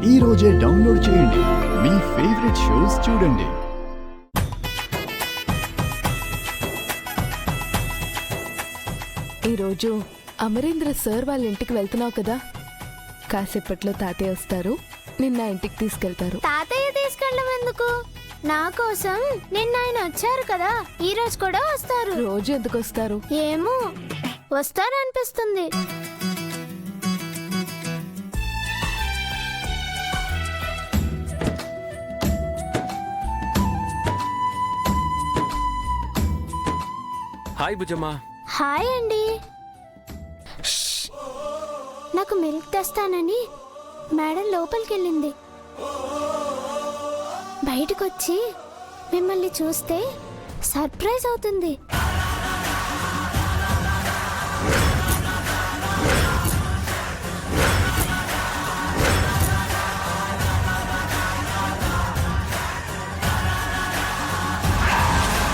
ఈ రోజే డౌన్లోడ్ చేయండి. మీ ఫేవరెట్ షోస్ చూడండి. ఈరోజు అమరేంద్ర సార్ వాళ్ళ ఇంటికి వెళ్తున్నావు కదా, కాసేపట్లో తాతయ్య వస్తారు, నిన్న ఇంటికి తీసుకెళ్తారు. తాతయ్య తీసుకెళ్ళడం ఎందుకు? నా కోసం నిన్న ఆయన వచ్చారు కదా, ఈ రోజు కూడా వస్తారు. రోజు ఎందుకు వస్తారు? ఏమో, వస్తారనిపిస్తుంది. హాయ్ బుజ్జమ్మ. హాయ్ అండి. నాకు మిల్క్ తెస్తానని మేడం లోపలికి వెళ్ళింది. బయటకు వచ్చి మిమ్మల్ని చూస్తే సర్ప్రైజ్ అవుతుంది.